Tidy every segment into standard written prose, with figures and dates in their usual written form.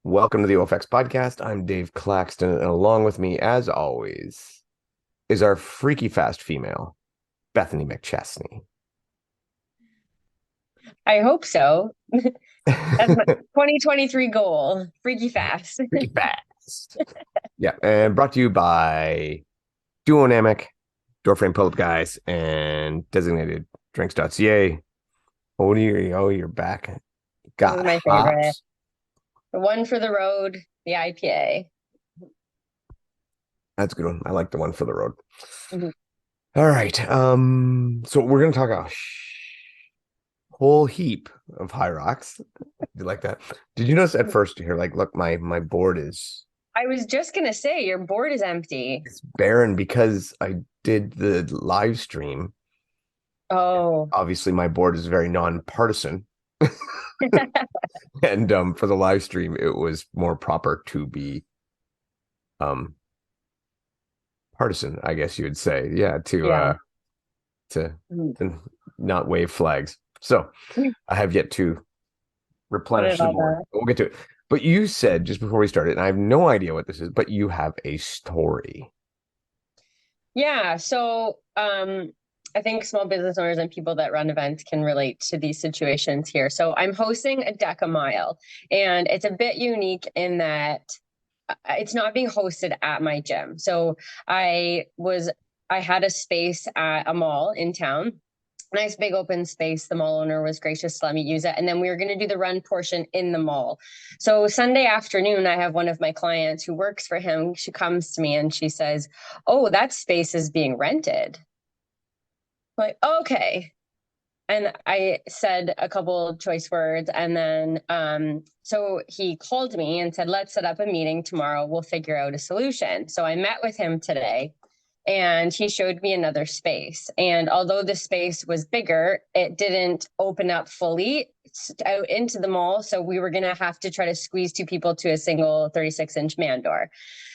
Welcome to the OFX podcast. I'm Dave Claxton, and along with me, as always, is our freaky fast female, Bethany McChesney. I hope so. That's my 2023 goal. Freaky fast. Freaky fast. Yeah, and brought to you by Duonamic, Doorframe Pull-Up Guys, and Designateddrinks.ca. You're back. This is Got my favorite. hops. The one for the road, the IPA. That's a good one. I like the one for the road. Mhm. All right. So we're gonna talk a whole heap of Hyrox. You like that? Did you notice at first here, like, look, my board is I was just gonna say your board is empty. it's barren because I did the live stream. Oh, Obviously, my board is very nonpartisan. And for the live stream, it was more proper to be um partisan, I guess you would say. Yeah, yeah. to Mhm. to not wave flags. So I have yet to Put replenish it the all board. back. We'll get to it. But you said just before we started, and I have no idea what this is, but you have a story. Yeah. So I think small business owners and people that run events can relate to these situations here. So I'm hosting a Deca Mile, and it's a bit unique in that it's not being hosted at my gym. So I was I had a space at a mall in town. Nice big open space. The mall owner was gracious to let me use it. And then we were going to do the run portion in the mall. So Sunday afternoon, I have one of my clients who works for him. She comes to me and she says, "Oh, that space is being rented." I'm like, okay. And I said a couple of choice words. And then so he called me and said, "Let's set up a meeting tomorrow. We'll figure out a solution." So I met with him today and he showed me another space. And although the space was bigger, it didn't open up fully out into the mall. So we were going to have to try to squeeze two people to a single 36-inch man door.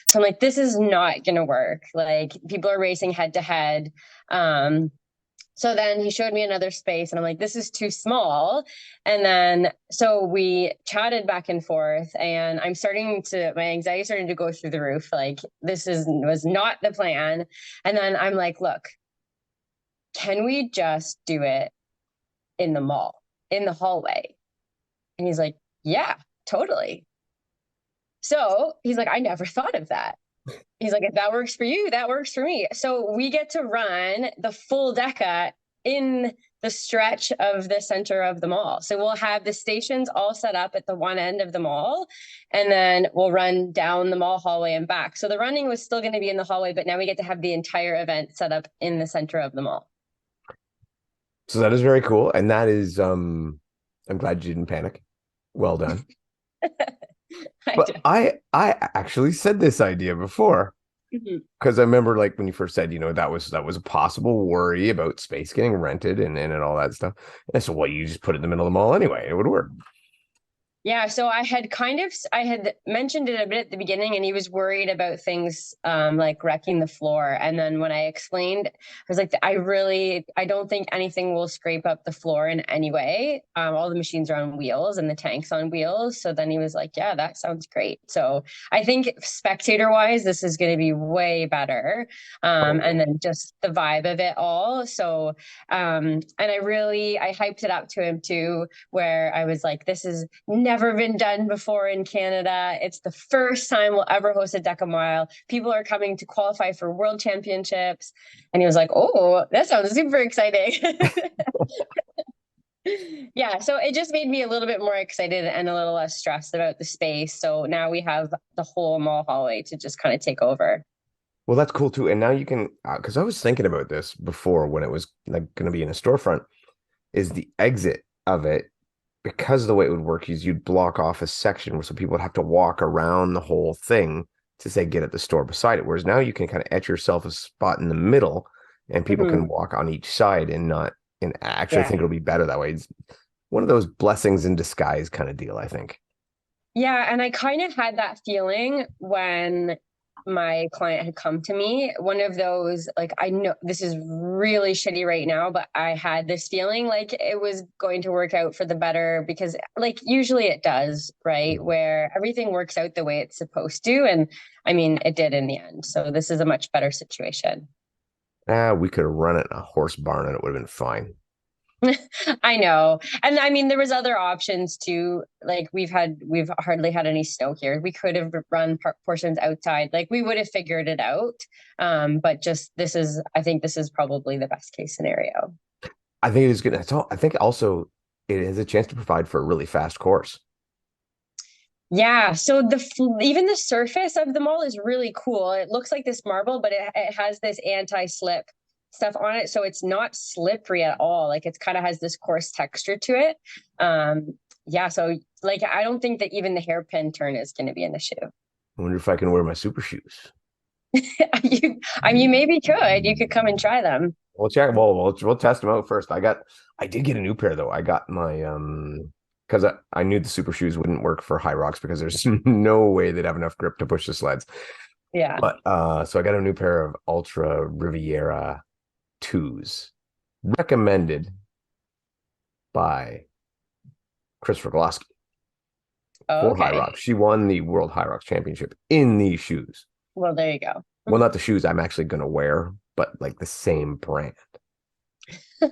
So I'm like, this is not going to work. Like, people are racing head to head. So then he showed me another space and I'm like, this is too small. And then so we chatted back and forth and my anxiety starting to go through the roof. Like, was not the plan. And then I'm like, look, can we just do it in the mall, in the hallway? And he's like, yeah, totally. So he's like, I never thought of that. He's like, if that works for you, that works for me. So we get to run the full DECA in the stretch of the center of the mall. So we'll have the stations all set up at the one end of the mall, and then we'll run down the mall hallway and back. So the running was still going to be in the hallway, but now we get to have the entire event set up in the center of the mall. So that is very cool. And that is I'm glad you didn't panic. Well done. I But I actually said this idea before do. because I remember like when you first said, that was a possible worry about space getting rented and all that stuff. And so well, you just put it in the middle of the mall anyway, it would work. Yeah, so I had mentioned it a bit at the beginning, and he was worried about things like wrecking the floor. And then when I explained, I was like, I don't think anything will scrape up the floor in any way. All the machines are on wheels and the tank's on wheels. So then he was like, yeah, that sounds great. So I think spectator wise, this is going to be way better. And Oh, then just the vibe of it all. So and I hyped it up to him too, where I was like, this is never been done before in Canada. It's the first time we'll ever host a Deca Mile. People are coming to qualify for world championships. And he was like, oh, that sounds super exciting. Yeah, so it just made me a little bit more excited and a little less stressed about the space. So now we have the whole mall hallway to just kind of take over. well, that's cool too. And now you can, because I was thinking about this before when it was like going to be in a storefront, is the exit of it because of the way it would work is you'd block off a section so people would have to walk around the whole thing to say get at the store beside it. Whereas now you can kind of etch yourself a spot in the middle and people can Mhm. walk on each side and not, and actually I Yeah. think it'll be better that way. It's one of those blessings in disguise kind of deal, I think. Yeah, and I kind of had that feeling when my client had come to me, one of those, like, I know this is really shitty right now, but I had this feeling like it was going to work out for the better because, like, usually it does, right? Where everything works out the way it's supposed to. And I mean, it did in the end. So this is a much better situation. We could have run it in a horse barn and it would have been fine. I know. And I mean, there was other options too. Like we've hardly had any snow here. We could have run portions outside. Like we would have figured it out. But just I think this is probably the best case scenario. I think it is good. I think also it has a chance to provide for a really fast course. Yeah, so even the surface of the mall is really cool. It looks like this marble, but it has this anti-slip stuff on it, so it's not slippery at all. Like it's kind of has this coarse texture to it. Yeah, so like I don't think that even the hairpin turn is going to be an issue. I wonder if I can wear my super shoes. I mean, you maybe could. You could come and try them. We'll check. Well, we'll test them out first. I did get a new pair though. I got my because I knew the super shoes wouldn't work for Hyrox because there's no way they'd have enough grip to push the sleds. Yeah. But so I got a new pair of Ultra Riviera twos, recommended by Christopher Glasky Oh, for okay. Hyrox. She won the World Hyrox Championship in these shoes. Well, there you go. Well, not the shoes I'm actually going to wear, but like the same brand.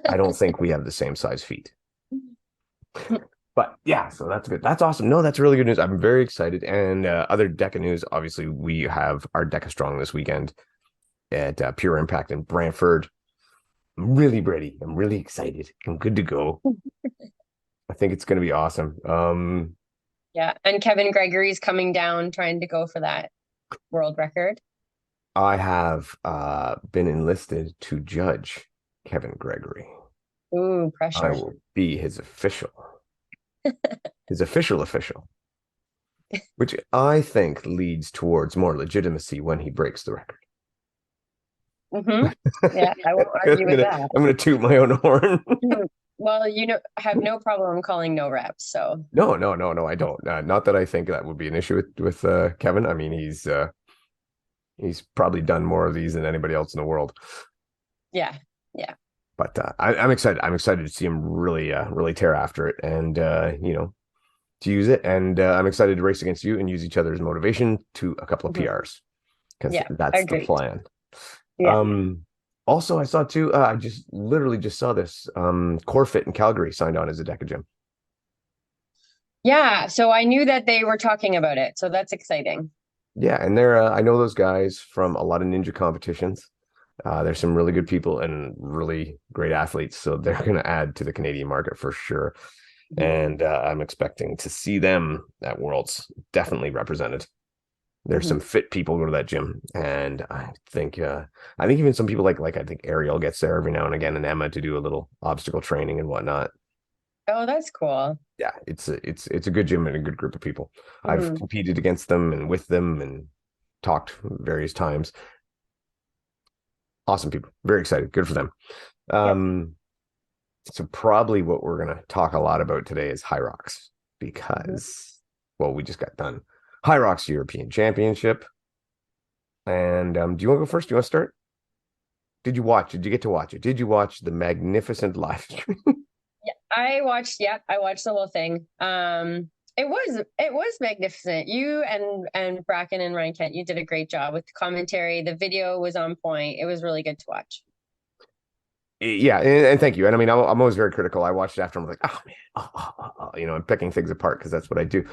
I don't think we have the same size feet. But yeah, so that's good. That's awesome. No, that's really good news. I'm very excited. And other DECA news, obviously, we have our DECA Strong this weekend at Pure Impact in Brantford. I'm really ready. I'm really excited. I'm good to go. I think it's going to be awesome. Yeah, and Kevin Gregory's coming down trying to go for that world record. I have been enlisted to judge Kevin Gregory. Ooh, I pressure. will be his official, which I think leads towards more legitimacy when he breaks the record. Mm-hmm. Yeah, I won't I'm argue with gonna that. I'm gonna toot my own horn. Well, have no problem calling no reps. So No, I don't. Not that I think that would be an issue with Kevin. I mean, he's probably done more of these than anybody else in the world. yeah, yeah. But I'm excited. I'm excited to see him really tear after it, and to use it. And I'm excited to race against you and use each other as motivation to a couple of Mhm. PRs because Yeah, that's the agreed. plan. Yeah. Also, I saw too. I just literally just saw this. Corfit in Calgary signed on as a DECA gym. Yeah, so I knew that they were talking about it, so that's exciting. Yeah, and they're I know those guys from a lot of ninja competitions. There's some really good people and really great athletes, so they're going to add to the Canadian market for sure. Mhm. And I'm expecting to see them at Worlds definitely represented. There's some Mhm. fit people go to that gym, and I think even some people like I think Ariel gets there every now and again, and Emma to do a little obstacle training and whatnot. Oh, that's cool. Yeah, it's a good gym and a good group of people. I've Mhm. competed against them and with them and talked various times. Awesome people, very excited, good for them. Yep. Um, so probably what we're gonna talk a lot about today is Hyrox Mhm. because well, we just got done Hyrox European Championship. And do you want to go first? Do you want to start? Did you watch? Did you get to watch it? Did you watch the magnificent live stream? Yeah, I watched the whole thing. It was magnificent. You and Bracken and Ryan Kent, you did a great job with the commentary. The video was on point. It was really good to watch. Yeah, and thank you. And I mean, I'm always very critical. I watched it after. I'm like, oh man, I'm picking things apart because that's what I do.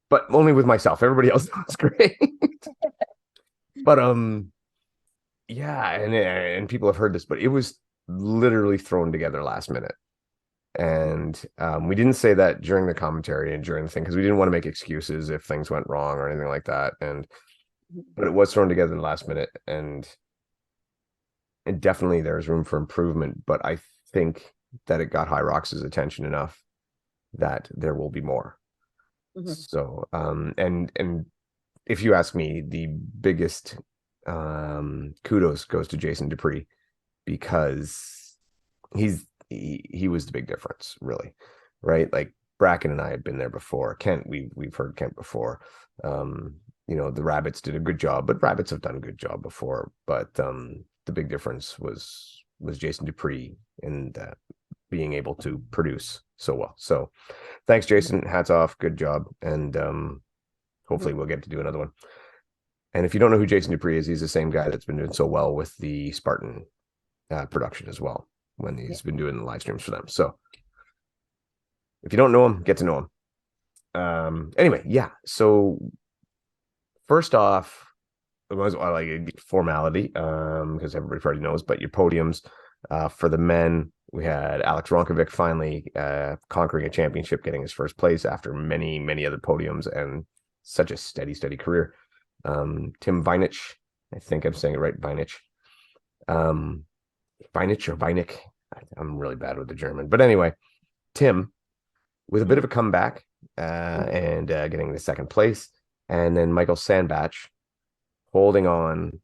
But only with myself. Everybody else was great. But yeah, and people have heard this, but it was literally thrown together last minute. And we didn't say that during the commentary and during the thing because we didn't want to make excuses if things went wrong or anything like that. And but it was thrown together in the last minute, and definitely there's room for improvement. But I think that it got Hyrox's attention enough that there will be more. Mhm. So and if you ask me, the biggest kudos goes to Jason Dupree because he was the big difference, really, right? Like Bracken and I had been there before. Kent, we've heard Kent before. the rabbits did a good job, but rabbits have done a good job before. But the big difference was Jason Dupree and being able to produce so well. So thanks, Jason. Hats off. Good job. And hopefully we'll get to do another one. And if you don't know who Jason Dupree is, he's the same guy that's been doing so well with the Spartan production as well, when he's been doing the live streams for them. So if you don't know him, get to know him. Anyway, yeah. So first off, it was like a formality, because everybody already knows, but your podiums for the men, we had Alex Ronkovic finally conquering a championship, getting his first place after many, many other podiums and such a steady career. Tim Vinich, I think I'm saying it right, Vinich. Vinich or Vinik. I'm really bad with the German. But anyway, Tim with a bit of a comeback and getting the second place. And then Michael Sandbach holding on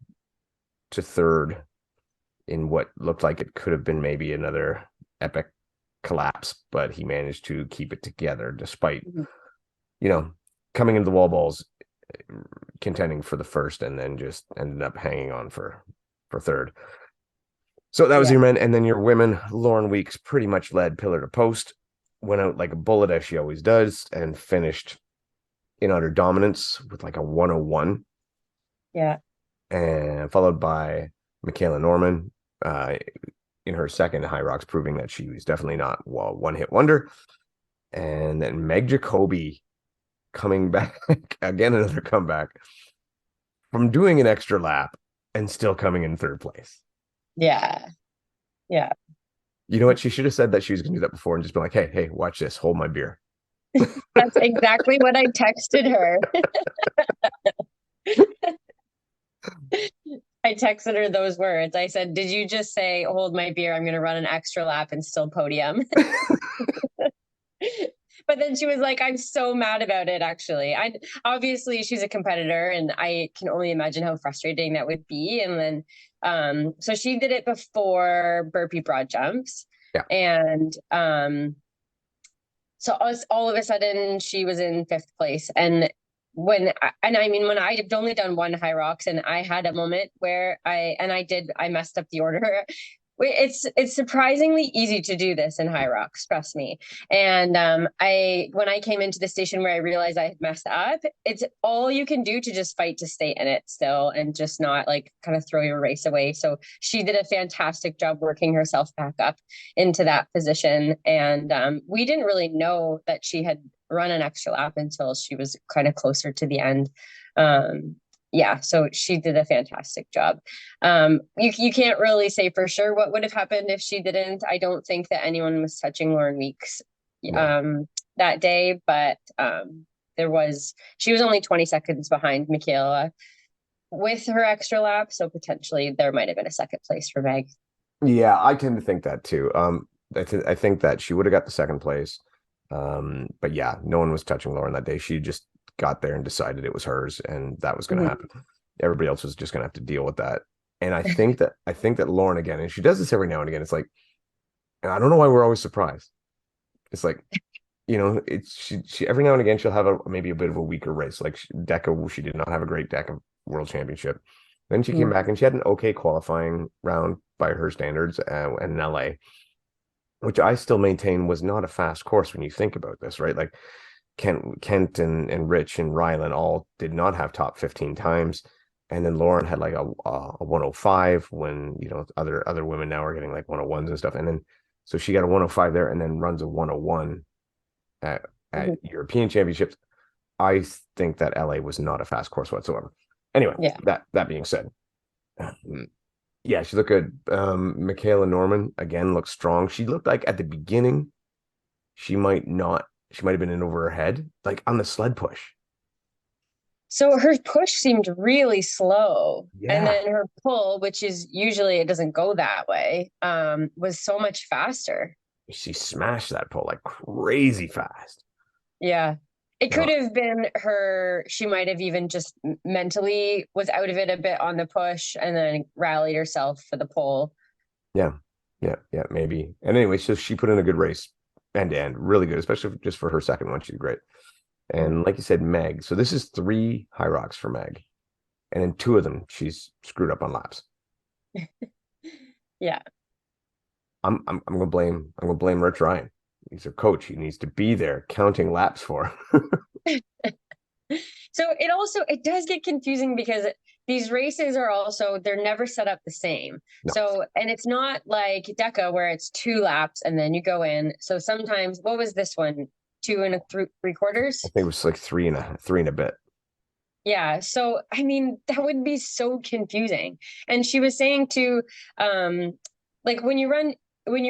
to third in what looked like it could have been maybe another epic collapse, but he managed to keep it together despite, coming into the wall balls, contending for the first, and then just ended up hanging on for third. So that was your men. And then your women, Lauren Weeks pretty much led pillar to post, went out like a bullet as she always does, and finished in utter dominance with like a 101. Yeah. And followed by Michaela Norman in her second Hyrox, proving that she was definitely not a one-hit wonder. And then Meg Jacoby coming back again, another comeback from doing an extra lap and still coming in third place. Yeah. You know what? She should have said that she was going to do that before and just been like, hey, watch this. Hold my beer. That's exactly what I texted her. I texted her those words. I said, did you just say, hold my beer? I'm going to run an extra lap and still podium. But then she was like, I'm so mad about it, actually. Obviously she's a competitor and I can only imagine how frustrating that would be. And then, so she did it before burpee broad jumps. Yeah. And, so all of a sudden she was in fifth place. And when I'd only done one Hyrox, and I had a moment where I messed up the order. It's surprisingly easy to do this in Hyrox, trust me. And when I came into the station where I realized I had messed up, it's all you can do to just fight to stay in it still and just not like kind of throw your race away. So she did a fantastic job working herself back up into that position. And we didn't really know that she had run an extra lap until she was kind of closer to the end. So she did a fantastic job. You can't really say for sure what would have happened if she didn't. I don't think that anyone was touching Lauren Weeks that day, but she was only 20 seconds behind Michaela with her extra lap, so potentially there might have been a second place for Meg. Yeah, I tend to think that too. I think that she would have got the second place. But yeah, no one was touching Lauren that day. She just got there and decided it was hers, and that was going to happen. Everybody else was just going to have to deal with that. And I think that Lauren, again, and she does this every now and again, it's like, I don't know why we're always surprised. It's like, she every now and again she'll have maybe a bit of a weaker race. Like DECA, she did not have a great DECA World Championship. Then she came back and she had an okay qualifying round by her standards in LA, which I still maintain was not a fast course when you think about this, right? Like Kent and Rich and Rylan all did not have top 15 times. And then Lauren had like a 105 when, other women now are getting like 101s and stuff. And then, so she got a 105 there and then runs a 101 at European Championships. I think that LA was not a fast course whatsoever. Anyway, that being said, yeah, she looked good. Michaela Norman, again, looked strong. She looked like at the beginning, she might have been in over her head, like on the sled push. So her push seemed really slow. Yeah. And then her pull, which is usually it doesn't go that way, was so much faster. She smashed that pull like crazy fast. Yeah. It could have been she might have even just mentally was out of it a bit on the push and then rallied herself for the pull. Yeah, maybe. And anyway, so she put in a good race end to end, really good, especially just for her second one. She did great. Mhm. And like you said, Meg. So this is 3 Hyrox for Meg. And in 2 of them, she's screwed up on laps. Yeah. I'm gonna blame Rich Ryan. He's her coach. He needs to be there counting laps for her. So it does get confusing because these races are also they're never set up the same. No, So and it's not like DECA where it's 2 laps and then you go in. So sometimes what was this one? Two and three I quarters? think it was like three and a bit. Yeah. So I mean that would be so confusing. And she was saying to like when you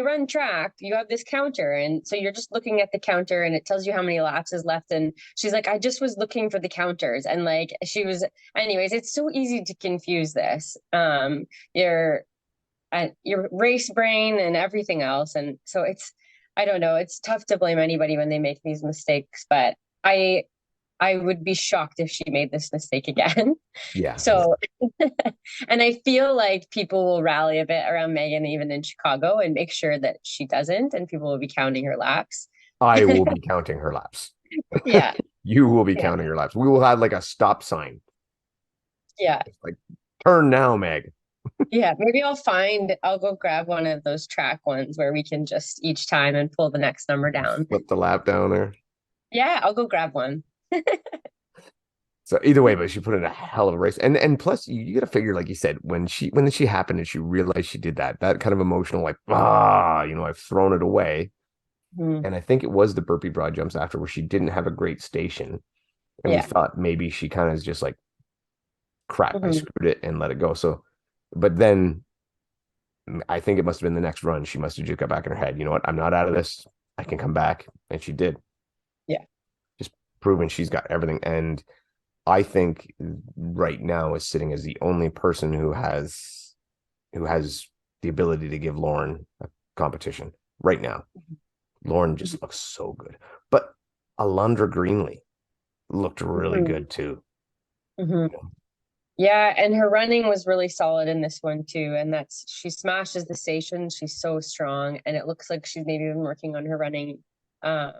run track, you have this counter. And so you're just looking at the counter and it tells you how many laps is left. And she's like, I just was looking for the counters. And like she was, anyways, it's so easy to confuse this. Your your race brain and everything else. And so I don't know, it's tough to blame anybody when they make these mistakes, but I would be shocked if she made this mistake again. Yeah, So, and I feel like people will rally a bit around Megan, even in Chicago, and make sure that she doesn't, and people will be counting her laps. I will be counting her laps. Yeah, You will be yeah, counting her laps. We will have like a stop sign. yeah, It's like, turn now, Meg. yeah. Maybe I'll go grab one of those track ones where we can just each time and pull the next number down. Flip the lap down there. Yeah, I'll go grab one. So either way, but she put in a hell of a race, and plus you got to figure, like you said, when she happened and she realized she did that kind of emotional, like I've thrown it away. Mhm. And I think it was the burpee broad jumps after where she didn't have a great station, and we Yeah. thought maybe she kind of is just like, crap, I Hmm. screwed it and let it go. So, but then I think it must have been the next run. She must have just got back in her head. You know what? I'm not out of this. I can come back, and she did. Yeah. Just proving she's got everything. And I think right now is sitting as the only person who has the ability to give Lauren a competition right now. Lauren just looks so good. But Alondra Greenlee looked really Hmm. good too. Hmm. Yeah, and her running was really solid in this one too. And she smashes the station. She's so strong. And it looks like she's maybe been working on her running because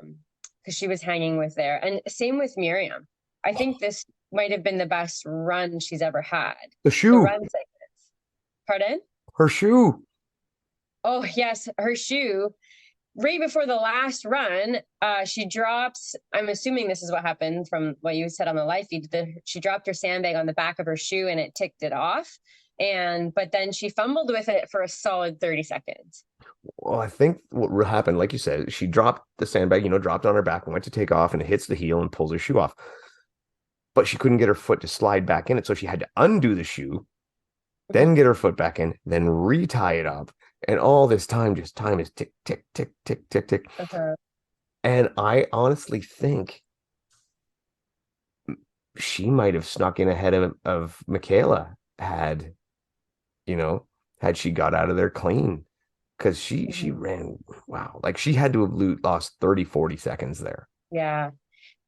she was hanging with there. And same with Miriam. I think this might have been the best run she's ever had. The The shoe, run segments. Pardon? her shoe. Oh, yes, her shoe. Right before the last run, she drops. I'm assuming this is what happened from what you said on the live feed. She dropped her sandbag on the back of her shoe and it ticked it off. But then she fumbled with it for a solid 30 seconds. Well, I think what happened, like you said, she dropped the sandbag, dropped on her back and went to take off, and it hits the heel and pulls her shoe off. But she couldn't get her foot to slide back in it, so she had to undo the shoe, then get her foot back in, then retie it up. And all this time, just time is tick, tick, tick, tick, tick, tick. Uh-huh. And I honestly think she might have snuck in ahead of Michaela you know, had she got out of there clean. Because she Mhm. ran, wow, like she had to have lost 30, 40 seconds there. Yeah.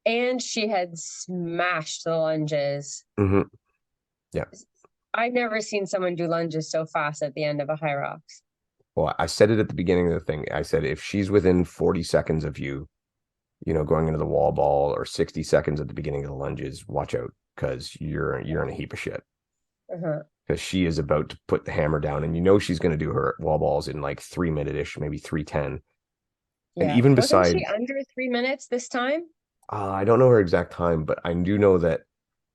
And she had smashed the lunges. Hmm. Yeah. I've never seen someone do lunges so fast at the end of a Hyrox. Well, I said it at the beginning of the thing. I said, if she's within 40 seconds of you, going into the wall ball, or 60 seconds at the beginning of the lunges, watch out, because you're in a heap of shit. Uh-huh. Because she is about to put the hammer down, and she's going to do her wall balls in like 3 minute ish, maybe 3:10. And Yeah. even Wasn't she besides, under 3 minutes this time? I don't know her exact time, but I do know that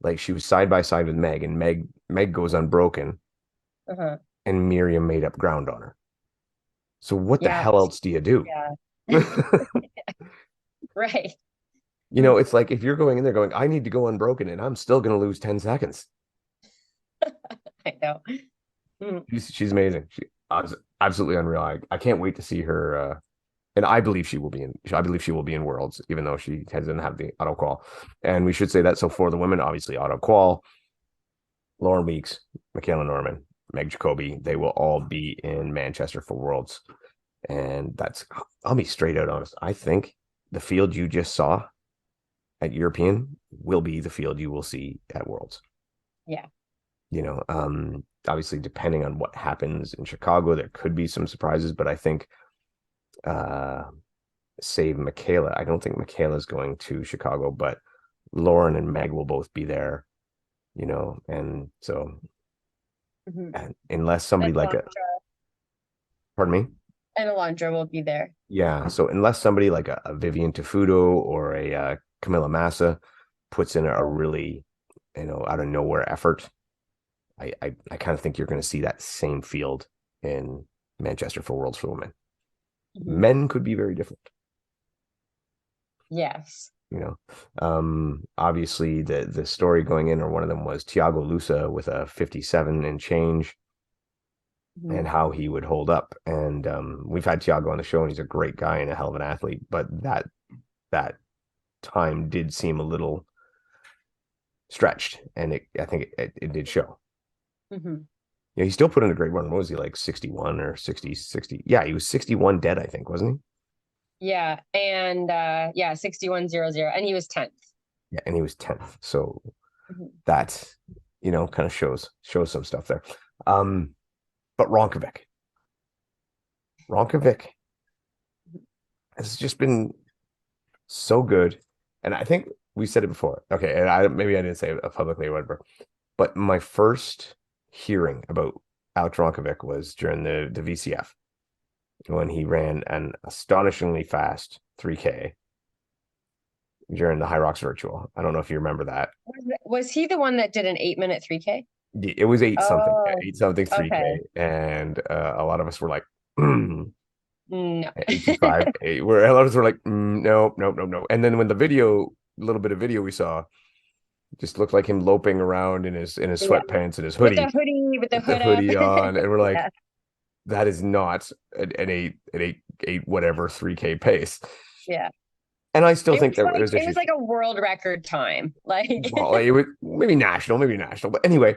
like she was side by side with Meg, and Meg goes unbroken, Uh-huh. and Miriam made up ground on her. So what the Yeah. hell else do you do? Yeah. Right. It's like if you're going in there going, I need to go unbroken, and I'm still going to lose 10 seconds. I know. Mm. She's amazing. She absolutely unreal. I can't wait to see her. And I believe she will be in Worlds, even though she doesn't have the auto qual. And we should say that. So for the women, obviously auto qual, Lauren Weeks, Michaela Norman, Meg Jacoby, they will all be in Manchester for Worlds. And I'll be straight out honest. I think the field you just saw at European will be the field you will see at Worlds. Yeah. Obviously, depending on what happens in Chicago, there could be some surprises, but I think, save Michaela. I don't think Michaela's going to Chicago, but Lauren and Meg will both be there, and so Mhm. and unless somebody And like a, Alondra, pardon me, and Alondra will be there. yeah, so unless somebody like a Vivian Tafudo or a Camilla Massa puts in a really, out of nowhere effort, I kind of think you're going to see that same field in Manchester for Worlds for Women. Mhm. Men could be very different. Yes. Obviously the story going in, or one of them, was Thiago Lusa with a 57 and change, and Mhm. how he would hold up. And we've had Thiago on the show, and he's a great guy and a hell of an athlete, but that time did seem a little stretched, and I think it did show. Mhm. Yeah, he still put in a great run. What was he, like 61 or 60? Yeah, he was 61 dead, I think, wasn't Yeah. And yeah, 6100. And he was 10th. he? Yeah, and he was 10th. So Mhm. that, kind of shows some stuff there. Um, but Ronkovic has just been so good. And I think we said it before. Okay, and maybe I didn't say it publicly or whatever. But my first hearing about Alex Ronkovic was during the VCF, when he ran an astonishingly fast 3K during the Hyrox Virtual. I don't know if you remember that. Was he the one that did an 8-minute 3K? It was eight something, yeah, Oh, eight something okay. 3K, and a lot of us were like, No. 825, eight. Where a lot of us were like, nope, nope, nope, nope. And then when the video, little bit of video we saw, just looked like him loping around in his Yeah. sweatpants and his With the hoodie, hoodie, with the with the hood up. hoodie on, and we're like, Yeah. that is not an eight whatever 3K pace. Yeah. And I still think there was It was issues. like a world record time. Like Well, it was maybe national, but anyway.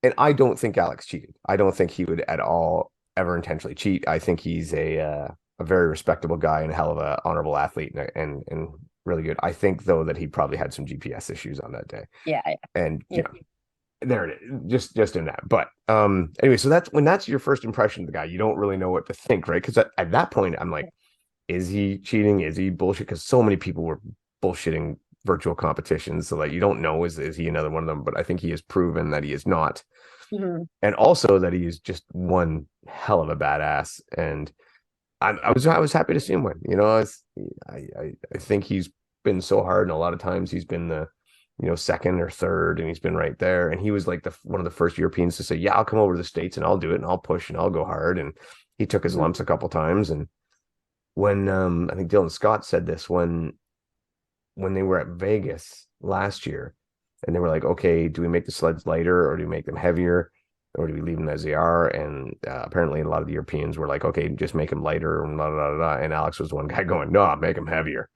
And I don't think Alex cheated. I don't think he would at all ever intentionally cheat. I think he's a very respectable guy and a hell of a honorable athlete, and really good. I think though that he probably had some GPS issues on that day, yeah, yeah. and Yeah. there it is, just in that. But anyway, so that's your first impression of the guy. You don't really know what to think, right? Because at that point, I'm like, is he cheating? Is he bullshit? Because so many people were bullshitting virtual competitions, so like you don't know, is he another one of them? But I think he has proven that he is not, Mhm. and also that he is just one hell of a badass. And I was happy to see him win. I think he's been so hard, and a lot of times he's been the second or third, and he's been right there. And he was like the one of the first Europeans to say, "Yeah, I'll come over to the States and I'll do it and I'll push and I'll go hard." And he took his Mhm. lumps a couple times. And when I think Dylan Scott said this when they were at Vegas last year, and they were like, okay, do we make the sleds lighter or do we make them heavier? Or do we leave them as they are? And apparently, a lot of the Europeans were like, okay, just make them lighter. And, blah, blah, blah. And Alex was one guy going, no, make them heavier.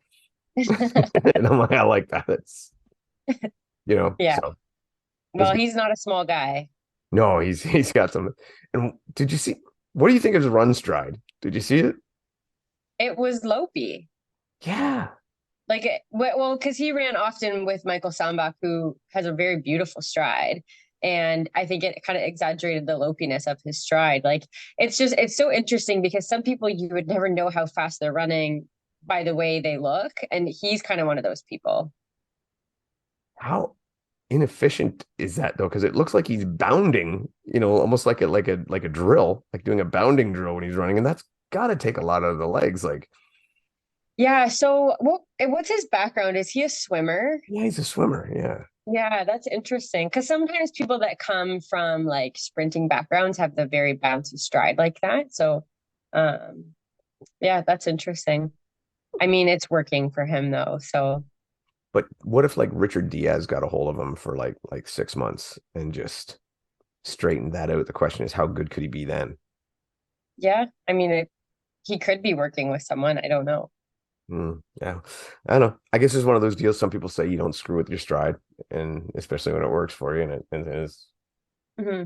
And I'm like, I like that. It's, Yeah. so it's Well, good. he's not a small guy. No, he's got some. And did you see, what do you think of his run stride? Did you see it? It was Lopi. Yeah. Like, well, because he ran often with Michael Sambach, who has a very beautiful stride. And I think it kind of exaggerated the lopiness of his stride. Like, it's so interesting because some people you would never know how fast they're running by the way they look. And he's kind of one of those people. How inefficient is that though? Because it looks like he's bounding, almost like a drill, like doing a bounding drill when he's running, and that's got to take a lot out of the legs. Like, Yeah. So, what's his background? Is he a swimmer? yeah, he's a swimmer. Yeah. Yeah, that's interesting. Because sometimes people that come from like sprinting backgrounds have the very bouncy stride like that. So, um, yeah, that's interesting. I mean, it's working for him though. So, But what if like Richard Diaz got a hold of him for like 6 months and just straightened that out? The question is, how good could he be then? yeah, I mean, he could be working with someone. I don't know. Yeah, I don't know. I guess it's one of those deals. Some people say you don't screw with your stride, and especially when it works for you, and it is. Hmm.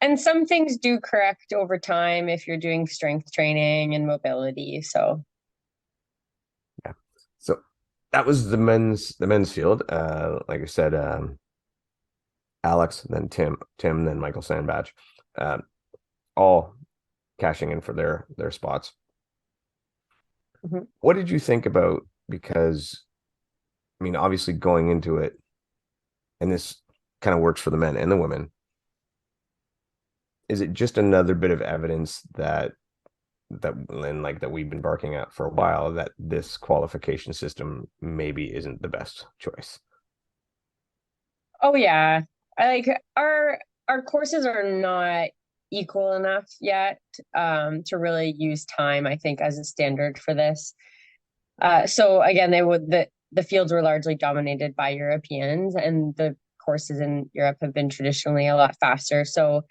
And some things do correct over time if you're doing strength training and mobility. So, Yeah. So that was the men's field. Like I said, Alex, then Tim, then Michael Sandbach, uh, all cashing in for their spots. mhm. What did you think about, because I mean, obviously going into it, and this kind of works for the men and the women, is it just another bit of evidence that we've been barking at for a while, that this qualification system maybe isn't the best choice? Oh yeah. I like our courses are not equal enough yet to really use time, I think, as a standard for this. So again, the fields were largely dominated by Europeans, and the courses in Europe have been traditionally a lot faster. So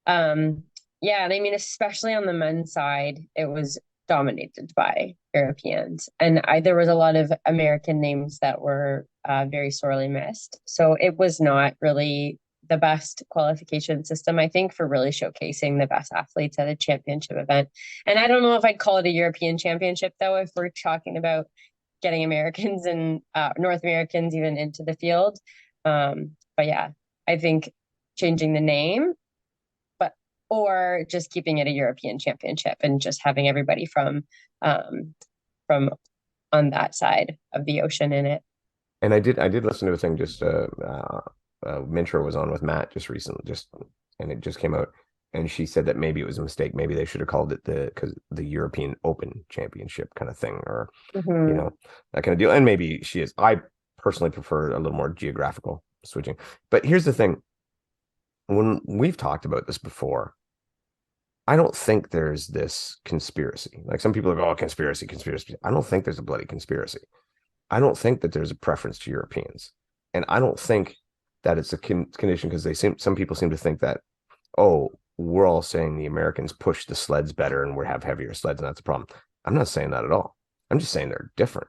yeah, and I mean, especially on the men's side, it was dominated by Europeans, and there was a lot of American names that were very sorely missed. So it was not really the best qualification system, I think, for really showcasing the best athletes at a championship event. And I don't know if I'd call it a European championship, though, if we're talking about getting Americans and North Americans even into the field. But yeah, I think changing the name, but or just keeping it a European championship and just having everybody from on that side of the ocean in it. And I did listen to a thing just Mintra was on with Matt just recently, just and it just came out, and she said that maybe it was a mistake. Maybe they should have called it the European Open Championship kind of thing, or Mm-hmm. that kind of deal. And maybe she is. I personally prefer a little more geographical switching. But here's the thing: when we've talked about this before, I don't think there's this conspiracy. Like some people go, "Oh, conspiracy, conspiracy." I don't think there's a bloody conspiracy. I don't think that there's a preference to Europeans, and I don't think that it's a condition because some people seem to think that, oh, we're all saying the Americans push the sleds better and we have heavier sleds and that's a problem. I'm not saying that at all. I'm just saying they're different.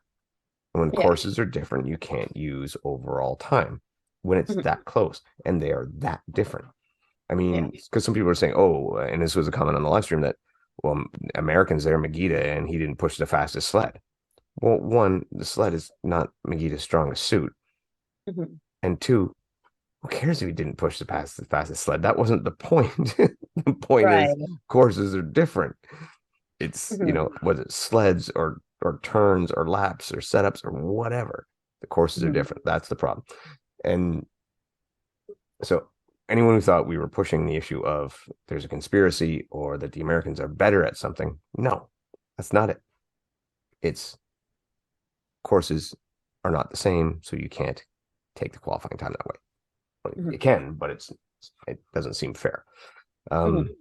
And when Yeah. courses are different, you can't use overall time when it's Mhm. that close and they are that different. I Yeah. mean, because some people are saying, oh, and this was a comment on the live stream that, well, Americans there, Megita, and he didn't push the fastest sled. Well, one, the sled is not Megita's strongest suit. Mhm. And two, who cares if he didn't push the fastest sled? That wasn't the point. The point is Right. courses are different. It's, Mhm. whether it's sleds or turns or laps or setups or whatever. The courses are Mhm. different. That's the problem. And so anyone who thought we were pushing the issue of there's a conspiracy or that the Americans are better at something, no, that's not it. It's courses are not the same, so you can't take the qualifying time that way. Well, you Mhm. can, but it doesn't seem fair. Mhm. Um,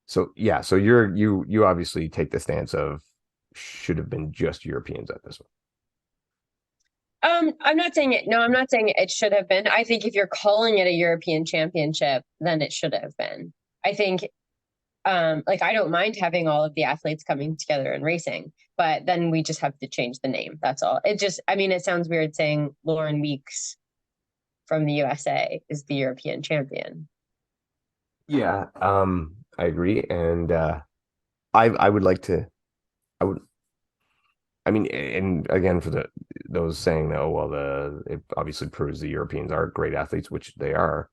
so yeah, so you obviously take the stance of should have been just Europeans at this one. I'm not saying it. No, I'm not saying it should have been. I think if you're calling it a European championship, then it should have been. I think, like I don't mind having all of the athletes coming together and racing, but then we just have to change the name. That's all. It just, I mean, it sounds weird saying Lauren Weeks from the USA is the European champion. Yeah, I agree, and I would like to. I would. I mean, and again, for those saying, oh well, it obviously proves the Europeans are great athletes, which they are,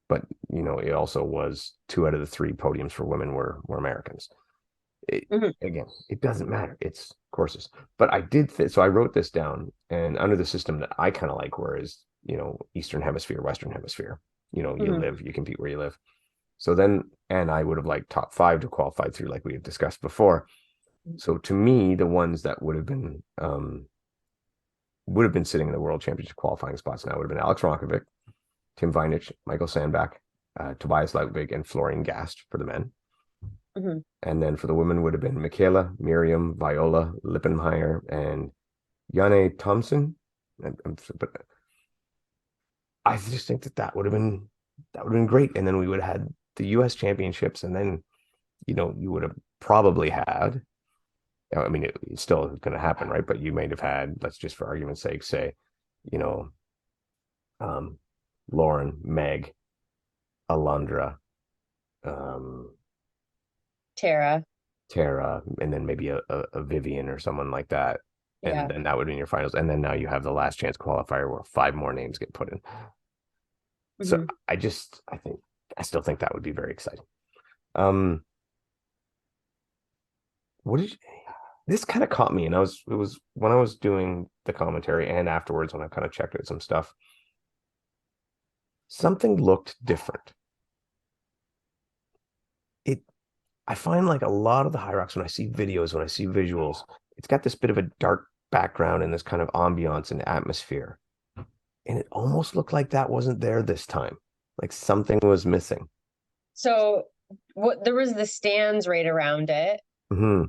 but it also was two out of the three podiums for women were Americans. It, Mhm. Again, it doesn't matter. It's courses. But I did so I wrote this down, and under the system that I kind of like, whereas Eastern Hemisphere, Western Hemisphere, you Mhm. live, you compete where you live. So then, and I would have liked top five to qualify through, like we have discussed before. So to me, the ones that would have been sitting in the World Championship qualifying spots now would have been Alex Ronkovic, Tim Weinich, Michael Sandbach, Tobias Ludwig, and Florian Gast for the men. Mhm. And then for the women would have been Michaela, Miriam, Viola, Lippenmeyer, and Janne Thompson. But I just think that would have been great. And then we would have had the U.S. championships, and then you would have probably had. I mean, it's still going to happen, right? But you might have had, let's just for argument's sake, say, you know, um, Lauren, Meg, Alondra, um, Tara. Tara, and then maybe a Vivian or someone like that. And Yeah. then that would be in your finals. And then now you have the last chance qualifier where five more names get put in. So Mhm. I still think that would be very exciting. Um, what did you, this kind of caught me, and it was when I was doing the commentary and afterwards when I kind of checked out some stuff, something looked different. It I find like a lot of the Hyrox when I see videos, when I see visuals, it's got this bit of a dark background and this kind of ambiance and atmosphere. And it almost looked like that wasn't there this time. Like something was missing. So what there was the stands right around it. Hmm.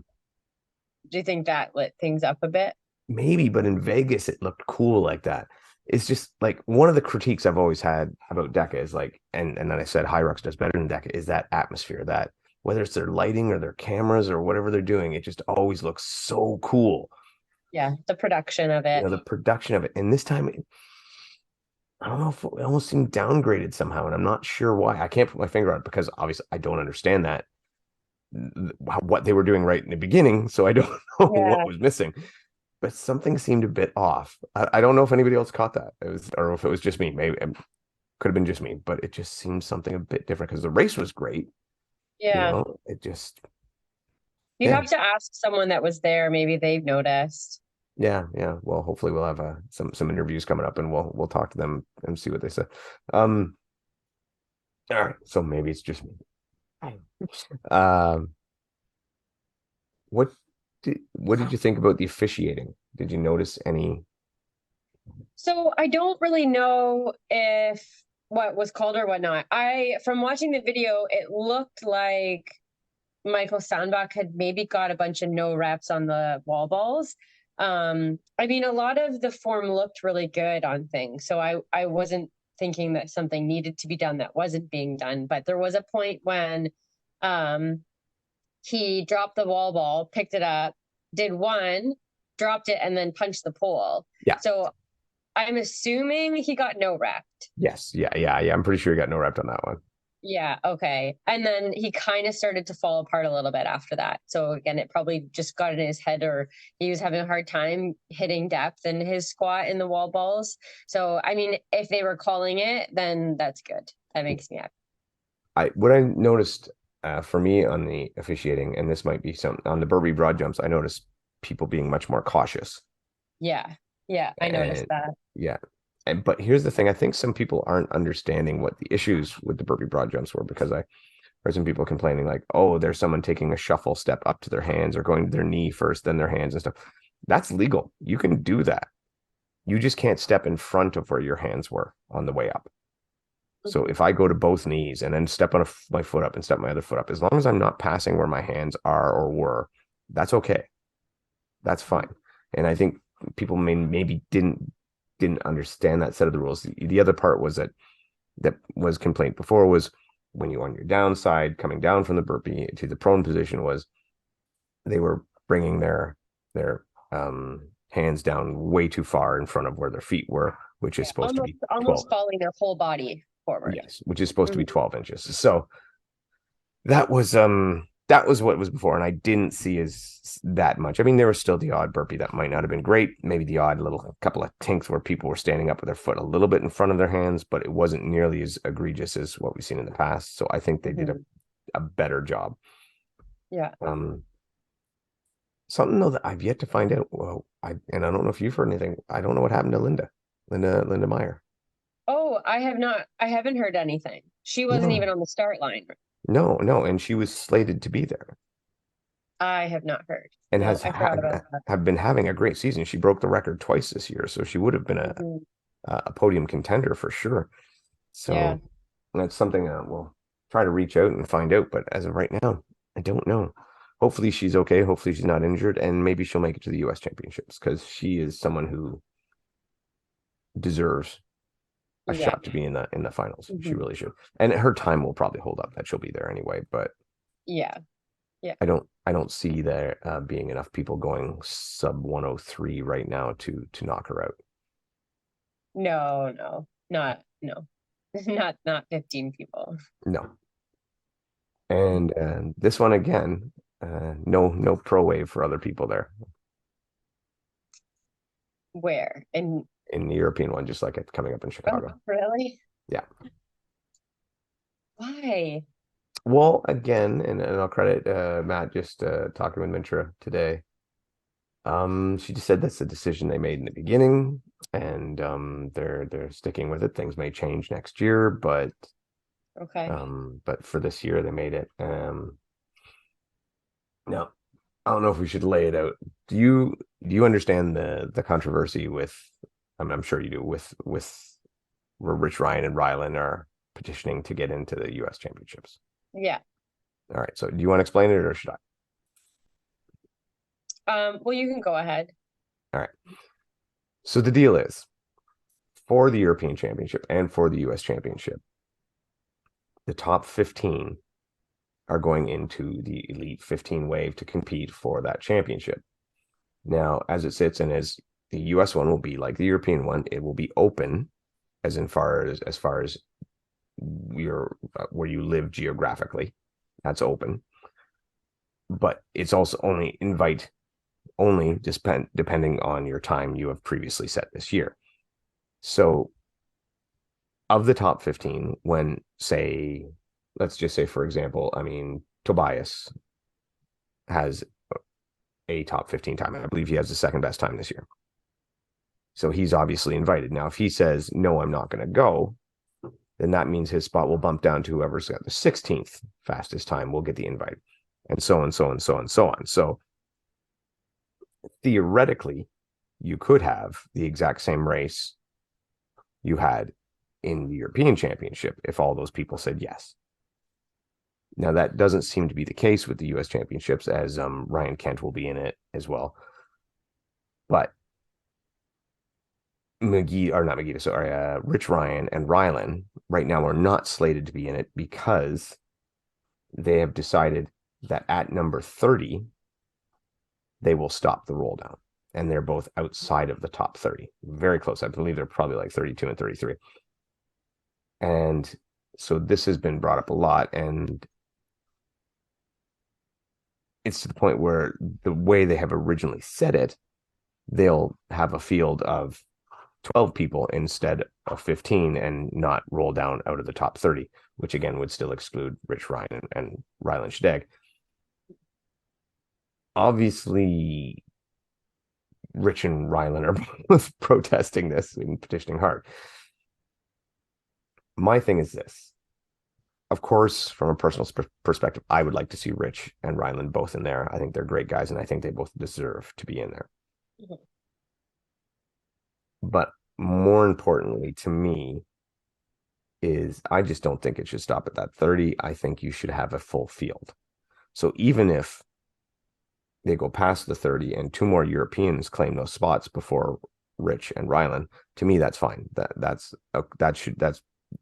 Do you think that lit things up a bit? Maybe, but in Vegas it looked cool like that. It's just like one of the critiques I've always had about Deca is like, and then I said Hyrox does better than Deca, is that atmosphere, that whether it's their lighting or their cameras or whatever they're doing, it just always looks so cool. Yeah, the production of You it. know, the production of it. And this time, I don't know if it almost seemed downgraded somehow, and I'm not sure why. I can't put my finger on it because obviously I don't understand that what they were doing right in the beginning, so I don't know what Yeah. was missing. But something seemed a bit off. I don't know if anybody else caught that. It was, or if it was just me. Maybe it could have been just me, but it just seemed something a bit different because the race was great. You Yeah. know, it just, You'd yeah, have to ask someone that was there. Maybe they've noticed. yeah, yeah. Well, hopefully we'll have some interviews coming up, and we'll talk to them and see what they say. Um, all right, so maybe it's just me. Um, what what did you think about the officiating? Did you notice any? So I don't really know if what was called or whatnot. From watching the video, it looked like Michael Sandbach had maybe got a bunch of no reps on the wall balls. I mean, a lot of the form looked really good on things. So I wasn't thinking that something needed to be done that wasn't being done. But there was a point when um, he dropped the wall ball, picked it up, did one, dropped it, and then punched the pole. Yeah. So I'm assuming he got no rep. Yes. Yeah. Yeah. Yeah. I'm pretty sure you got no rep on that one. Yeah, okay. And then he kind of started to fall apart a little bit after that. So again, it probably just got in his head, or he was having a hard time hitting depth in his squat in the wall balls. So I mean, if they were calling it, then that's good. That makes me happy. What I noticed for me on the officiating, and this might be some on the Burpee broad jumps, I noticed people being much more cautious. Yeah. Yeah, I noticed And that. yeah. And but here's the thing, I think some people aren't understanding what the issues with the Burpee broad jumps were because I heard some people complaining like, oh, there's someone taking a shuffle step up to their hands or going to their knee first, then their hands and stuff. That's legal. You can do that. You just can't step in front of where your hands were on the way up. So Mhm. if I go to both knees and then step on my foot up and step my other foot up, as long as I'm not passing where my hands are or were, that's okay. That's fine. And I think people maybe didn't understand that set of the rules. The other part was that was complaint before was when you on your downside coming down from the burpee to the prone position was they were bringing their hands down way too far in front of where their feet were, which is Yeah, supposed to be 12. almost falling their whole body forward. Yes, which is supposed to be Mhm. 12 inches. So that was what was before, and I didn't see as that much. I mean, there was still the odd burpee that might not have been great, maybe the odd little couple of tinks where people were standing up with their foot a little bit in front of their hands, but it wasn't nearly as egregious as what we've seen in the past. So I think they did Mhm. a better job. Yeah. Um, Something though that I've yet to find out. Well, I don't know if you've heard anything. I don't know what happened to Linda Meyer. Oh, I haven't heard anything. She wasn't even No, on the start line. no, and she was slated to be there I have not heard. and No, I forgot about that. have been having a great season. She broke the record twice this year, so she would have been Mhm. a podium contender for sure. Yeah. So that's something we'll try to reach out and find out. But as of right now, I don't know. Hopefully she's okay. Hopefully she's not injured, and maybe she'll make it to the U.S. Championships because she is someone who deserves a Yeah. shot to be in the finals. She Mhm. really should. And her time will probably hold up. That she'll be there anyway. But Yeah. Yeah. I don't see there being enough people going sub 103 right now to knock her out. No, no. No. Not 15 people. No. And this one again, no pro wave for other people there Where? And in the European one, just like it's coming up in oh, Chicago. really? Yeah. Why? Well, again, and I'll credit Matt just talking with Mintra today. She just said that's the decision they made in the beginning, and they're sticking with it. Things may change next year, Okay. but for this year they made it. No, I don't know if we should lay it out. Do you understand the controversy with? I'm sure you do with where Rich Ryan and Rylan are petitioning to get into the U.S. championships. Yeah. All right. So do you want to explain it or should I? Well, you can go ahead. All right. So the deal is for the European Championship and for the U.S. Championship, the top 15 are going into the Elite 15 wave to compete for that championship. Now, as it sits and as the US one will be like the European one, it will be open as far as your where you live geographically. That's open. But it's also only depending on your time you have previously set this year. So of the top 15, when say, let's just say, for example, I mean, Tobias has a top 15 time. I believe he has the second best time this year. So he's obviously invited. Now, if he says, no, I'm not going to go, then that means his spot will bump down to whoever's got the 16th fastest time will get the invite, and so on, so on, so on, so on. So theoretically, you could have the exact same race you had in the European Championship if all those people said yes. Now, that doesn't seem to be the case with the U.S. Championships, as Ryan Kent will be in it as well. But Rich Ryan and Rylan right now are not slated to be in it because they have decided that at number 30, they will stop the roll down. And they're both outside of the top 30. Very close. I believe they're probably like 32 and 33. And so this has been brought up a lot. And it's to the point where the way they have originally said it, they'll have a field of 12 people instead of 15 and not roll down out of the top 30, which again would still exclude Rich Ryan and Rylan Steg. Obviously, Rich and Rylan are both protesting this and petitioning hard. My thing is this. Of course, from a personal perspective, I would like to see Rich and Rylan both in there. I think they're great guys, and I think they both deserve to be in there. Mm-hmm. But more importantly to me is I just don't think it should stop at that 30. I think you should have a full field. So even if they go past the 30 and two more Europeans claim those spots before Rich and Rylan, to me that's fine.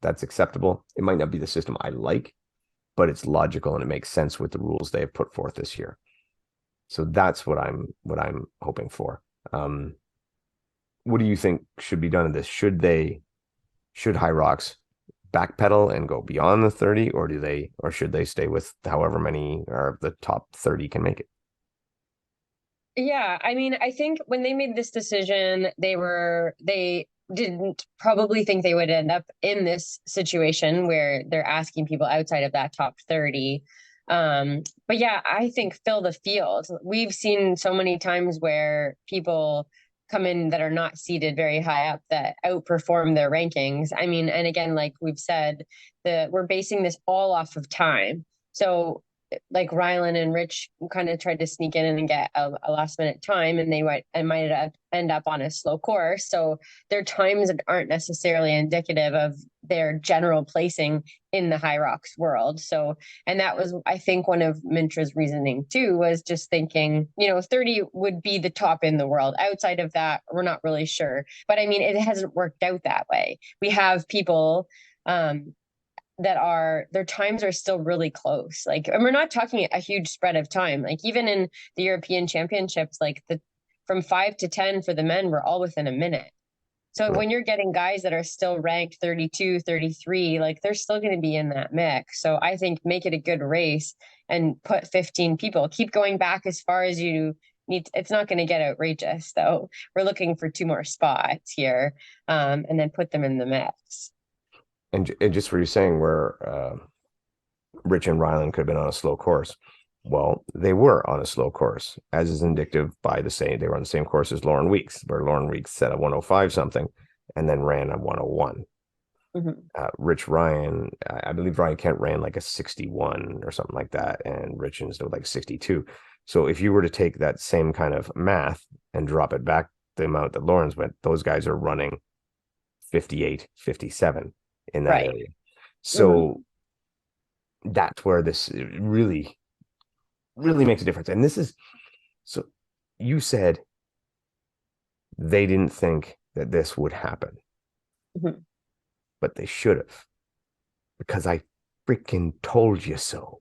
That's acceptable. It might not be the system I like, but it's logical and it makes sense with the rules they have put forth this year. So that's what I'm hoping for. What do you think should be done in this? Should Hyrox backpedal and go beyond the 30, or should they stay with however many or the top 30 can make it? Yeah, I mean, I think when they made this decision, they didn't probably think they would end up in this situation where they're asking people outside of that top 30. But yeah, I think fill the field. We've seen so many times where people come in that are not seated very high up that outperform their rankings. I mean, and again, like we've said, we're basing this all off of time. So like Rylan and Rich kind of tried to sneak in and get a last minute time, and they might end up on a slow course. So their times aren't necessarily indicative of their general placing in the Hyrox world. So, and that was, I think, one of Mintra's reasoning too, was just thinking, 30 would be the top in the world. Outside of that, we're not really sure. But I mean, it hasn't worked out that way. We have people, that their times are still really close. Like, and we're not talking a huge spread of time. Like even in the European Championships, like from 5 to 10 for the men were all within a minute. So when you're getting guys that are still ranked 32, 33, like they're still going to be in that mix. So I think make it a good race and put 15 people. Keep going back as far as you need. It's not going to get outrageous though. We're looking for 2 more spots here, and then put them in the mix. And just for you saying where Rich and Rylan could have been on a slow course, Well, they were on a slow course, as is indicative by the same. They were on the same course as Lauren Weeks, where Lauren Weeks set a 105 something and then ran a 101. Mhm. Rich Ryan, I believe Ryan Kent ran like a 61 or something like that, and Rich Insdo like 62. So if you were to take that same kind of math and drop it back the amount that Lauren's went, those guys are running 58, 57 in that Right. area. Mhm. So that's where this really, really makes a difference. And this is so you said they didn't think that this would happen, Mhm. but they should have because I freaking told you so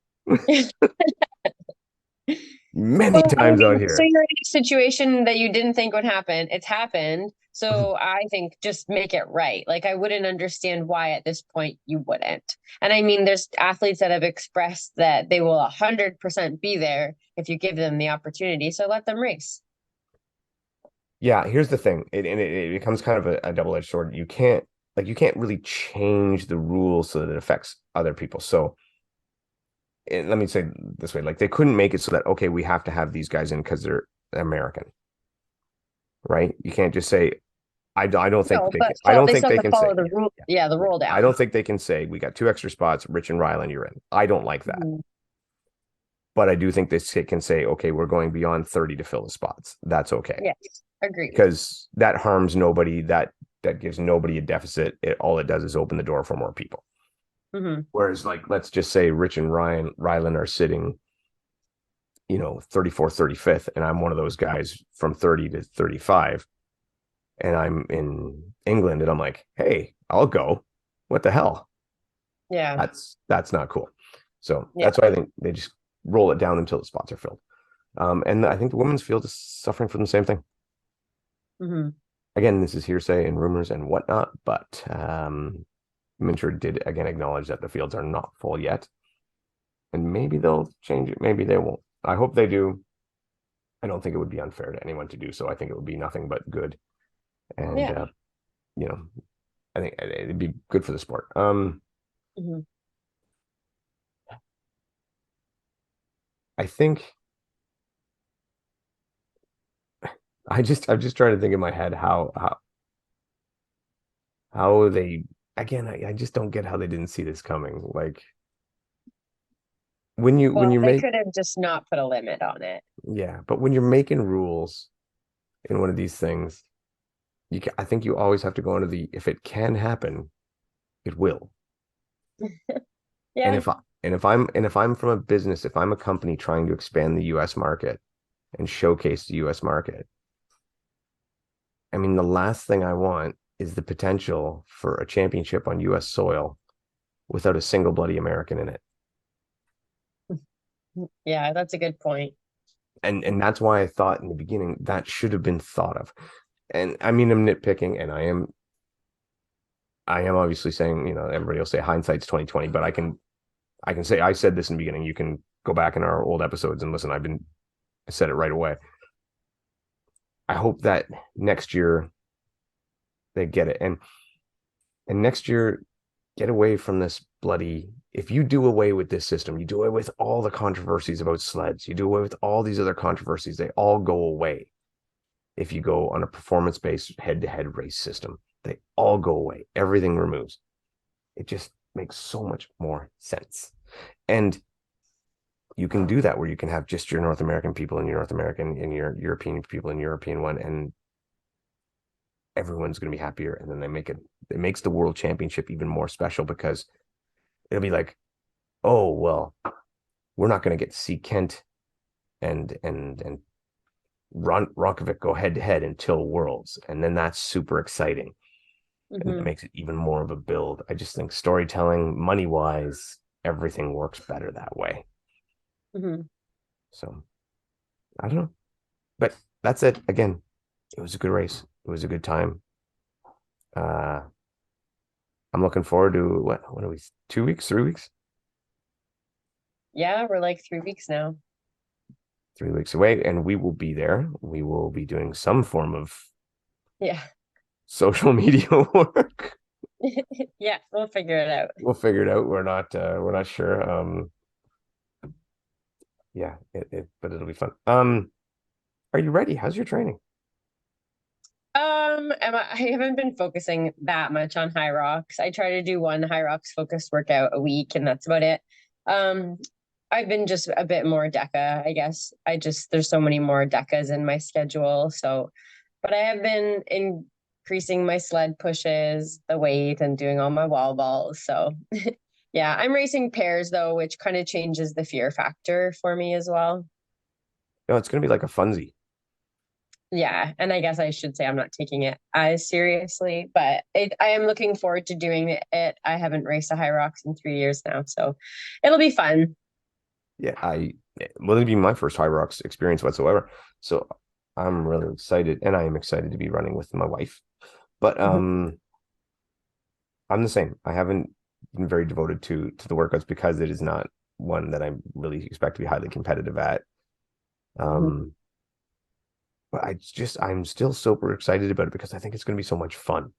many Well, I times mean, out so here. you're in a situation that you didn't think would happen. It's happened. So I think just make it right. Like I wouldn't understand why at this point you wouldn't. And I mean, there's athletes that have expressed that they will 100% be there if you give them the opportunity. So let them race. Yeah, here's the thing. It becomes kind of a double-edged sword. You can't really change the rules so that it affects other people. So let me say this way, like they couldn't make it so that okay, we have to have these guys in because they're American, right? You can't just say I don't think No, they but can. I don't they think still have they to can say follow the yeah, rule. yeah, Yeah, the yeah. rule I down. don't think they can say we got two extra spots, Rich and Ryland, you're in. I don't like that. Mhm. But I do think this can say, okay, we're going beyond 30 to fill the spots. That's okay. Yes, agreed. Because that harms nobody. That gives nobody a deficit. All it does is open the door for more people. Hmm. Whereas, like, let's just say Rich and Ryland are sitting, 34th, 35th, and I'm one of those guys from 30 to 35, and I'm in England, and I'm like, hey, I'll go. What the hell? Yeah, That's not cool. So yeah. that's why I think they just roll it down until the spots are filled. And I think the women's field is suffering from the same thing. Hmm. Again, this is hearsay and rumors and whatnot, but Mincher did again acknowledge that the fields are not full yet, and maybe they'll change it. Maybe they won't. I hope they do. I don't think it would be unfair to anyone to do so. I think it would be nothing but good, and Yeah. you know, I think it'd be good for the sport. Hmm. I think I'm just trying to think in my head how they again. I just don't get how they didn't see this coming. Like when Well, you they make could have just not put a limit on it. yeah, but when you're making rules in one of these things, I think you always have to go into the if it can happen, it will. And Yeah. if I'm from a business, if I'm a company trying to expand the US market and showcase the US market, I mean the last thing I want is the potential for a championship on US soil without a single bloody American in it. Yeah, that's a good point. And that's why I thought in the beginning that should have been thought of. And I mean I'm nitpicking and I am obviously saying, everybody will say hindsight's 2020, but I can say I said this in the beginning. You can go back in our old episodes and listen. I said it right away. I hope that next year they get it. And next year, get away from this bloody. If you do away with this system, you do away with all the controversies about sleds, you do away with all these other controversies, they all go away. If you go on a performance based head to head race system, they all go away. Everything removes. It just makes so much more sense. And you can do that where you can have just your North American people and your North American and your European people and European one, and everyone's going to be happier. And then it makes the world championship even more special because it'll be like, oh, well, we're not going to get to see Kent and Ronkovic go head to head until Worlds. And then that's super exciting. And that Hmm. makes it even more of a build. I just think storytelling, money wise, everything works better that way. Hmm. So I don't know. But that's it. Again, it was a good race. It was a good time. Uh, I'm looking forward to what are we, 2 weeks, 3 weeks, Yeah, we're like 3 weeks now. 3 weeks away, and we will be there. We will be doing some form of Yeah. social media work. Yeah, we'll figure it out. We'll figure it out. We're not sure. Yeah, but it'll be fun. Are you ready? How's your training? I haven't been focusing that much on Hyrox. I try to do one Hyrox focused workout a week, and that's about it. Um, I've been just a bit more DECA, I guess. There's so many more DECAs in my schedule. So, but I have been increasing my sled pushes, the weight, and doing all my wall balls. So, yeah, I'm racing pairs though, which kind of changes the fear factor for me as well. No, it's gonna be like a funsy. Yeah, and I guess I should say I'm not taking it as seriously, but I am looking forward to doing it. I haven't raced a high rocks in 3 years now, so it'll be fun. Yeah, will it be my first Hyrox experience whatsoever. So I'm really excited, and I am excited to be running with my wife. But Mhm. I'm the same. I haven't been very devoted to the workouts because it is not one that I really expect to be highly competitive at. Mhm. Um, but I'm still super excited about it because I think it's going to be so much fun.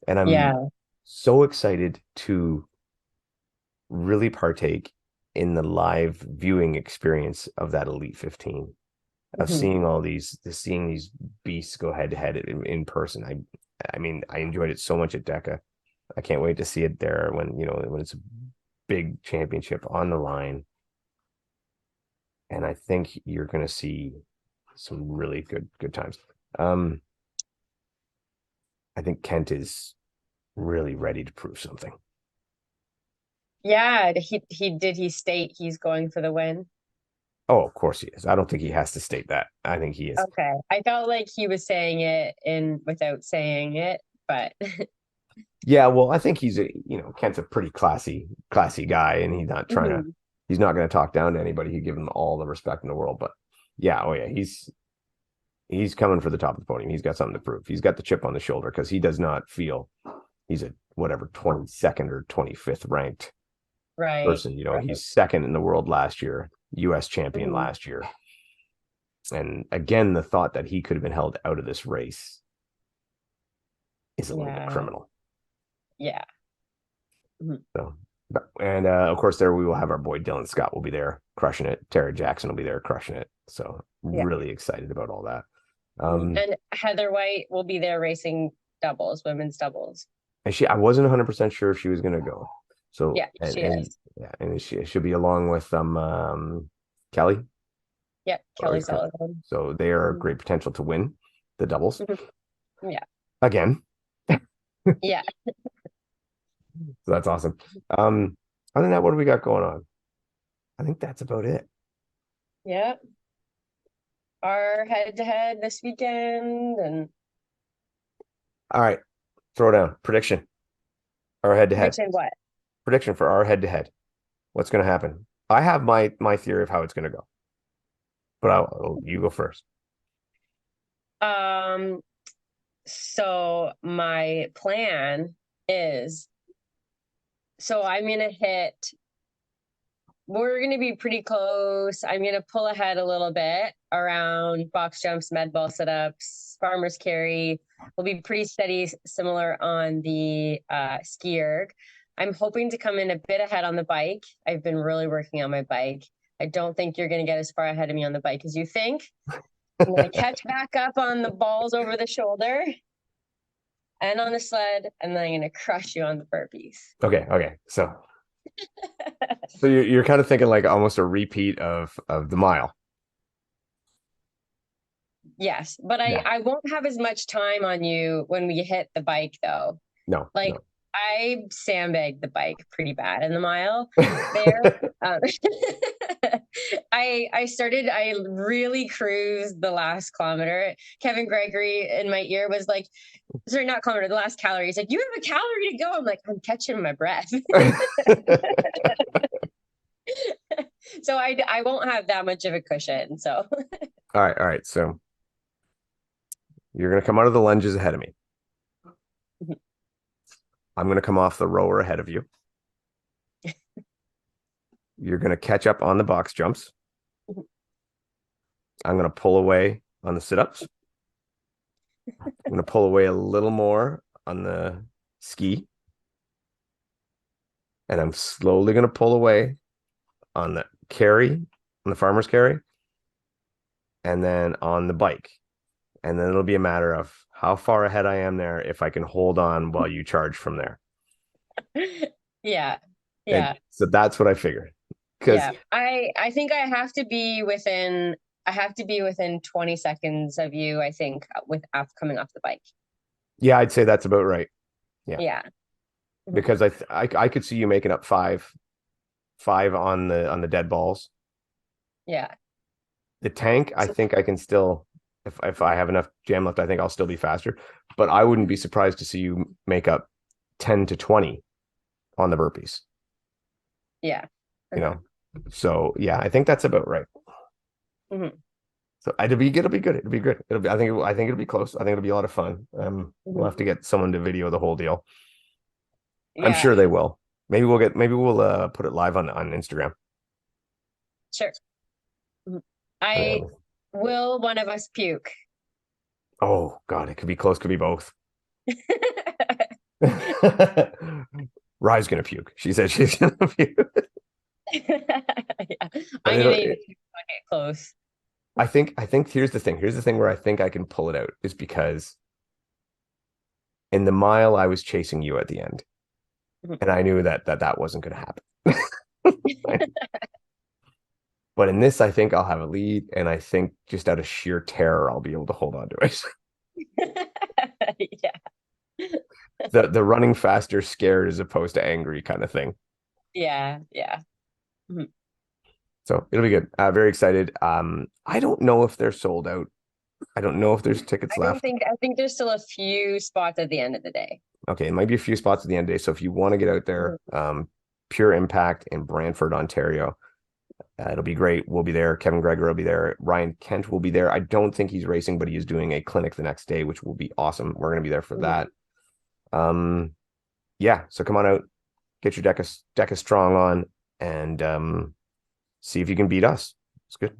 And I'm Yeah. so excited to really partake in the live viewing experience of that Elite 15, of Mhm. seeing these beasts go head to head in person. I mean, I enjoyed it so much at DECA. I can't wait to see it there when it's a big championship on the line. And I think you're going to see some really good times. Um, I think Kent is really ready to prove something. Yeah, he state he's going for the win? Oh, of course he is. I don't think he has to state that. I think he is. Okay. I felt like he was saying it in without saying it, but Yeah, well, I think Kent's a pretty classy guy, and Mhm. he's not going to talk down to anybody. He give him all the respect in the world. But yeah, oh yeah, he's coming for the top of the podium. He's got something to prove. He's got the chip on the shoulder because he does not feel he's a whatever 22nd or 25th ranked Right. person. Right. He's second in the world last year, US champion Mhm. last year. And again, the thought that he could have been held out of this race is a little bit Yeah. criminal. Yeah. Mhm. So, and of course, there we will have our boy Dylan Scott will be there crushing it. Tara Jackson will be there crushing it. So, Yeah. really excited about all that. Mhm. Um, And Heather White will be there racing doubles, women's doubles. and I wasn't 100% sure if she was going to go. So, Yeah, she is. yeah, and she'll be along with Kelly Yeah, or Kelly Sullivan. so they are Mhm. great potential to win the doubles Mhm. Yeah. again. So Yeah. that's awesome. Um, Other than that, what do we got going on? I think that's about it. Yeah. Our head to head this weekend and All right, throw down prediction. Our head to head prediction what? prediction for our head to head. What's going to happen? I have my theory of how it's going to go, but you go first. Um, so my plan is I'm gonna hit we're going to be pretty close. I'm going to pull ahead a little bit around box jumps, med ball sit-ups, farmer's carry. We'll be pretty steady, similar on the ski erg. I'm hoping to come in a bit ahead on the bike. I've been really working on my bike. I don't think you're going to get as far ahead of me on the bike as you think. I'm going to catch back up on the balls over the shoulder and on the sled, and then I'm going to crush you on the burpees. Okay. So you're kind of thinking like almost a repeat of the mile. Yes, but I Yeah. I won't have as much time on you when we hit the bike though. No, Like no. I sandbagged the bike pretty bad in the mile there. Um, I really cruised the last kilometer. Kevin Gregory in my ear was like, sorry, not kilometer, the last calorie. He's like, you have a calorie to go. I'm like, I'm catching my breath. So I won't have that much of a cushion. So All right. So you're gonna come out of the lunges ahead of me. I'm gonna come off the rower ahead of you. You're gonna catch up on the box jumps. I'm gonna pull away on the sit-ups. I'm gonna pull away a little more on the ski, and I'm slowly gonna pull away on the carry on the farmer's carry, and then on the bike. And then it'll be a matter of how far ahead I am there if I can hold on while you charge from there. Yeah. And Yeah. so that's what I figured. Because Yeah. I think I have to be within 20 seconds of you, I think, with coming off the bike. yeah, I'd say that's about right. Yeah. Yeah. Mhm. Because I could see you making up five on the dead balls. Yeah. The tank, I So, think I can still, if I have enough jam left, I think I'll still be faster. But I wouldn't be surprised to see you make up 10 to 20 on the burpees, yeah. you Uh-huh. know. So yeah, I think that's about right. Hmm. So it'll be good. It'll be good. It'll be good. I think it'll be close. I think it'll be a lot of fun. We'll have Hmm. to get someone to video the whole deal. I'm Yeah. sure they will. Maybe we'll put it live on Instagram. Sure. Mhm. And I then, will one of us puke. oh God, it could be close, could be both. Rye's gonna puke. She said she's gonna puke. Yeah. But I'm gonna it'll need to get close. I think here's the thing. Here's the thing where I think I can pull it out is because in the mile I was chasing you at the end. Mhm. And I knew that wasn't gonna happen. But in this, I think I'll have a lead, and I think just out of sheer terror, I'll be able to hold on to it. Yeah. The running faster, scared as opposed to angry kind of thing. Yeah. Yeah. Mhm. So it'll be good. Very excited. I don't know if they're sold out. I don't know if there's tickets left. I think there's still a few spots at the end of the day. Okay, it might be a few spots at the end of the day. So if you want to get out Mhm. there, Pure Impact in Brantford, Ontario, it'll be great. We'll be there. Kevin Greger will be there. Ryan Kent will be there. I don't think he's racing, but he is doing a clinic the next day, which will be awesome. We're going to be there for Mhm. that. Um, yeah, so come on out, get your Deca strong on, and see if you can beat us. It's good.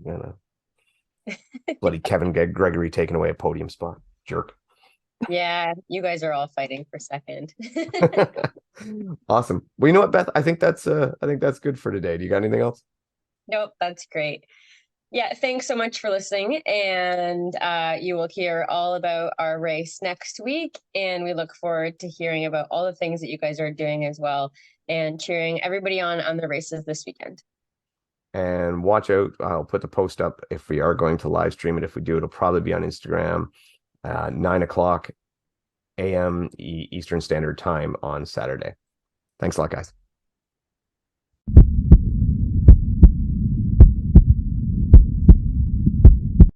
Bloody Kevin Gregory taking away a podium spot. Jerk. Yeah, you guys are all fighting for second. Awesome. Well, you know what, Beth? I think that's good for today. Do you got anything else? Nope, that's great. Yeah, thanks so much for listening. And you will hear all about our race next week. And we look forward to hearing about all the things that you guys are doing as well and cheering everybody on the races this weekend. And watch out. I'll put the post up if we are going to live stream it. If we do, it'll probably be on Instagram, 9 o'clock a.m. Eastern Standard Time on Saturday. Thanks a lot, guys.